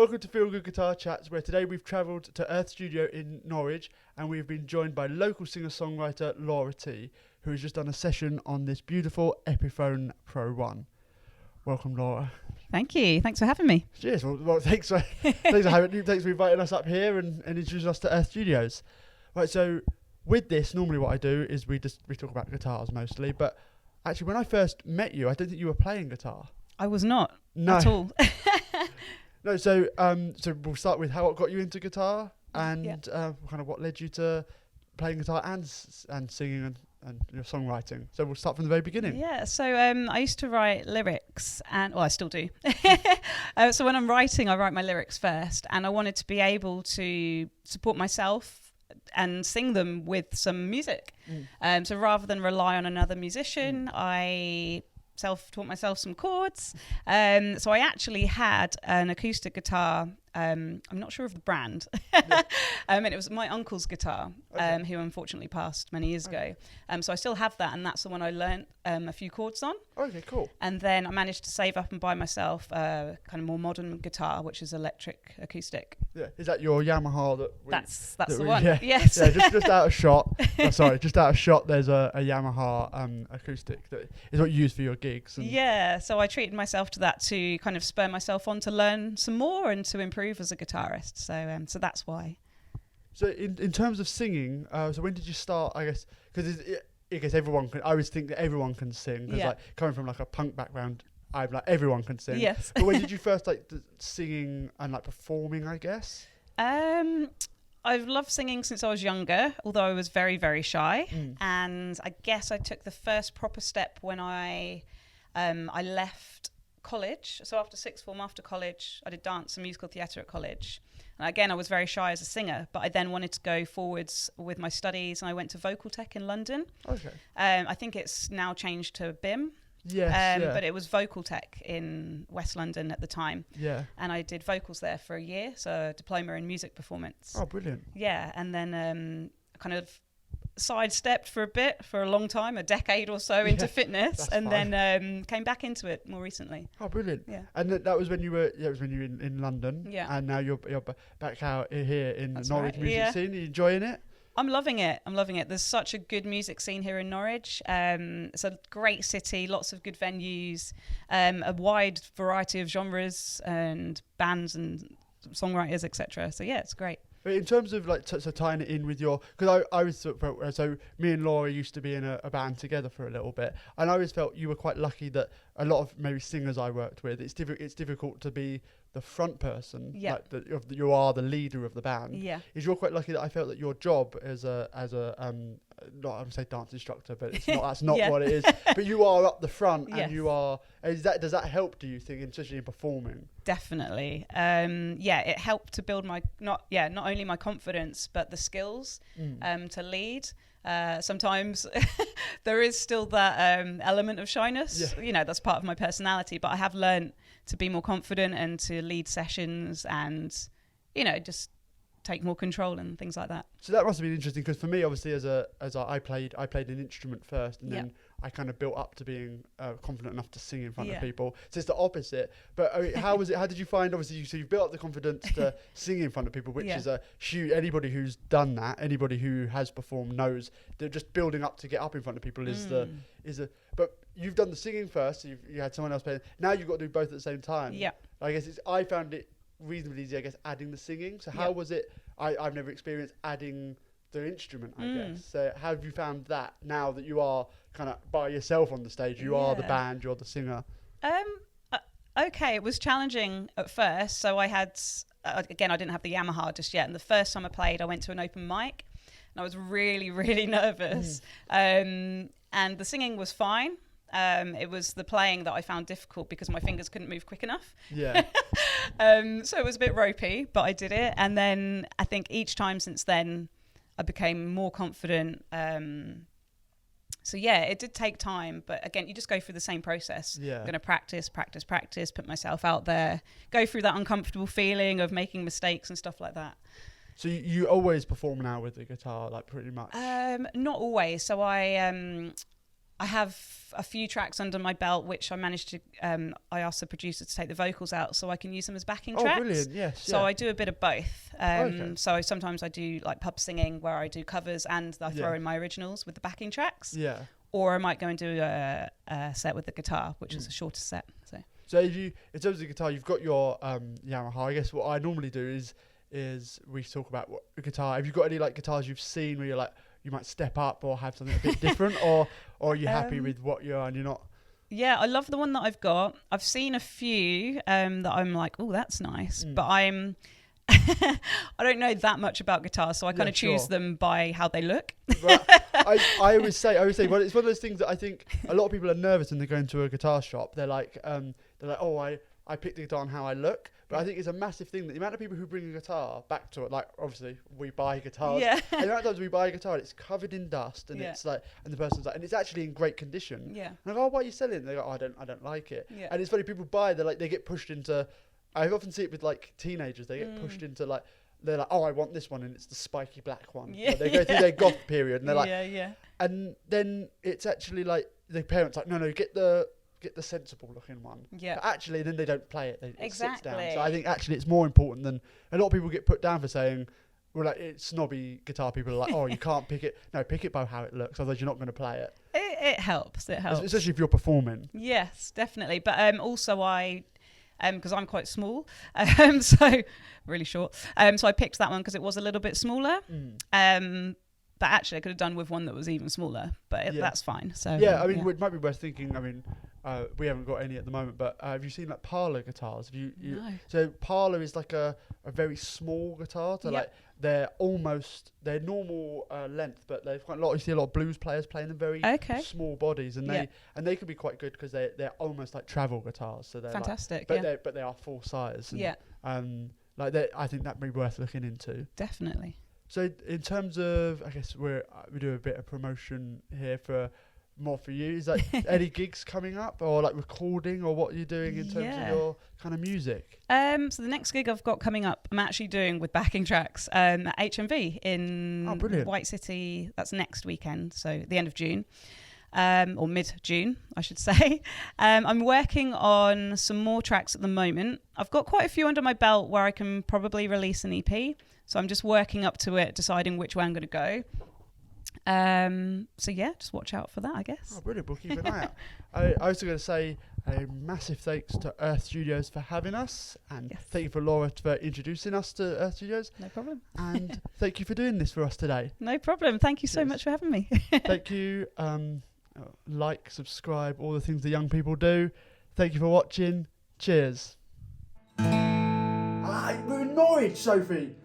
welcome to Feel Good Guitar Chats, where today we've travelled to Earth Studio in Norwich, and we've been joined by local singer-songwriter Laura T, who has just done a session on this beautiful Epiphone Pro 1. Welcome, Laura. Thank you. Thanks for having me. Cheers. Well, thanks for inviting us up here and introducing us to Earth Studios. Right, so with this, normally what I do is we talk about guitars mostly, but actually when I first met you, I don't think you were playing guitar. I was not at all. No, so we'll start with how it got you into guitar and kind of what led you to playing guitar and singing and your songwriting. So we'll start from the very beginning. Yeah, so I used to write lyrics, and I still do. So when I'm writing, I write my lyrics first, and I wanted to be able to support myself and sing them with some music. So rather than rely on another musician, I self-taught myself some chords. So I actually had an acoustic guitar. I'm not sure of the brand. And it was my uncle's guitar, who unfortunately passed many years ago. So I still have that, and that's the one I learnt a few chords on. Okay, cool. And then I managed to save up and buy myself a kind of more modern guitar, which is electric acoustic. Yeah, is that your Yamaha? That's the one. Yes. Yeah, just out of shot. Just out of shot. There's a Yamaha acoustic that is what you use for your gigs. Yeah, so I treated myself to that to kind of spur myself on to learn some more and to improve as a guitarist. So that's why. So in terms of singing, so when did you start? I guess because I guess everyone can. I always think that everyone can sing. Because like coming from like a punk background, I'm like everyone can sing. Yes. But when did you first like singing and like performing? I guess. I've loved singing since I was younger, although I was very, very shy. And I guess I took the first proper step when I left college. So after sixth form, after college, I did dance and musical theatre at college. And again, I was very shy as a singer, but I then wanted to go forwards with my studies, and I went to Vocal Tech in London. Okay. I think it's now changed to BIM. Yes, but it was Vocal Tech in West London at the time. Yeah. And I did vocals there for a year, so a diploma in music performance. Oh, brilliant. Yeah, and then kind of sidestepped for a long time, a decade or so into fitness, and then came back into it more recently. Oh, brilliant. Yeah. And that was when you were in London. Yeah. And now you're back out here in the Norwich music scene. Are you enjoying it? I'm loving it. There's such a good music scene here in Norwich. It's a great city, lots of good venues, a wide variety of genres and bands and songwriters, etc. So yeah, it's great. But in terms of like so tying it in with your, because I always thought, so me and Laura used to be in a band together for a little bit, and I always felt you were quite lucky that a lot of maybe singers I worked with, it's difficult to be the front person, like you are the leader of the band. Yeah, is you're quite lucky that I felt that your job as a not I'm gonna say dance instructor, but it's not. That's not what it is. But you are up the front, and you are. Does that help? Do you think, especially in performing? Definitely. It helped to build my not only my confidence but the skills to lead. Sometimes there is still that element of shyness. Yeah. That's part of my personality. But I have learned to be more confident and to lead sessions and just take more control and things like that. So that must have been interesting, because for me, obviously, I played an instrument first, and then I kind of built up to being confident enough to sing in front of people. So it's the opposite. But I mean, how was it? How did you find? Obviously, you built up the confidence to sing in front of people, which is a huge. Anybody who's done that, anybody who has performed knows that just building up to get up in front of people is a. But you've done the singing first. So you had someone else playing. Now you've got to do both at the same time. Yeah. I guess I found it reasonably easy, I guess, adding the singing. So how was it? I've never experienced adding the instrument, I guess. So how have you found that now that you are kind of by yourself on the stage? You are the band, you're the singer. Okay, it was challenging at first. So I had, again, I didn't have the Yamaha just yet. And the first time I played, I went to an open mic, and I was really, really nervous. And the singing was fine. It was the playing that I found difficult because my fingers couldn't move quick enough. Yeah. So it was a bit ropey, but I did it. And then I think each time since then, I became more confident. So yeah, it did take time, but again, you just go through the same process. Yeah. I'm going to practice, put myself out there, go through that uncomfortable feeling of making mistakes and stuff like that. So you always perform now with the guitar, like pretty much? Not always. So I I have a few tracks under my belt, which I managed to, I asked the producer to take the vocals out so I can use them as backing tracks. Oh, brilliant, yes. So I do a bit of both. So sometimes I do like pub singing where I do covers and I throw in my originals with the backing tracks. Yeah. Or I might go and do a set with the guitar, which is a shorter set. So if you, in terms of the guitar, you've got your Yamaha. I guess what I normally do is we talk about what guitar. Have you got any like guitars you've seen where you're like, you might step up or have something a bit different, or are you happy with what you're and you're not? Yeah, I love the one that I've got. I've seen a few that I'm like, oh, that's nice, but I don't know that much about guitars, so I kind of choose them by how they look. Right. I always say, well, it's one of those things that I think a lot of people are nervous when they go into a guitar shop. They're like, oh, I picked the guitar on how I look. But I think it's a massive thing that the amount of people who bring a guitar back to it, like obviously we buy guitars. Yeah. And the amount of times we buy a guitar, it's covered in dust, and it's like, and the person's like, and it's actually in great condition. Yeah. And I go, oh, why are you selling it? They go, oh, I don't like it. Yeah. And it's funny, people buy, they get pushed into. I often see it with like teenagers. They get pushed into like, they're like, oh, I want this one, and it's the spiky black one. Yeah. Like, they go through their goth period, and they're like, and then it's actually like the parents like, no, get the sensible looking one. Yeah. But actually, then they don't play it. It sits down. So I think actually it's more important than a lot of people get put down for saying, well, like it's snobby guitar people are like, oh, you can't pick it. No, pick it by how it looks, otherwise you're not going to play it. It helps. It helps, especially if you're performing. Yes, definitely. But also I. Because I'm quite small, so really short. So I picked that one because it was a little bit smaller. But actually, I could have done with one that was even smaller, but that's fine. So yeah, I mean, it might be worth thinking. I mean, we haven't got any at the moment, but have you seen like parlor guitars? No. So parlor is like a very small guitar. So like they're normal length, but they've quite a lot. You see a lot of blues players playing them very small bodies, and they can be quite good because they're almost like travel guitars. So they're fantastic. But they are full size. And, I think that may be worth looking into. Definitely. So in terms of, I guess we do a bit of promotion here for you. Is that any gigs coming up, or like recording, or what you're doing in terms of your kind of music? So the next gig I've got coming up, I'm actually doing with backing tracks at HMV in White City. That's next weekend, so the end of June. Or mid-June, I should say. I'm working on some more tracks at the moment. I've got quite a few under my belt where I can probably release an EP. So I'm just working up to it, deciding which way I'm going to go. So yeah, just watch out for that, I guess. Oh, brilliant. We'll keep an eye out. I was going to say a massive thanks to Earth Studios for having us, and thank you for Laura for introducing us to Earth Studios. No problem. And thank you for doing this for us today. No problem. Thank you so much for having me. Thank you. Like, subscribe, all the things the young people do. Thank you for watching. Cheers. We're in Norwich, Sophie.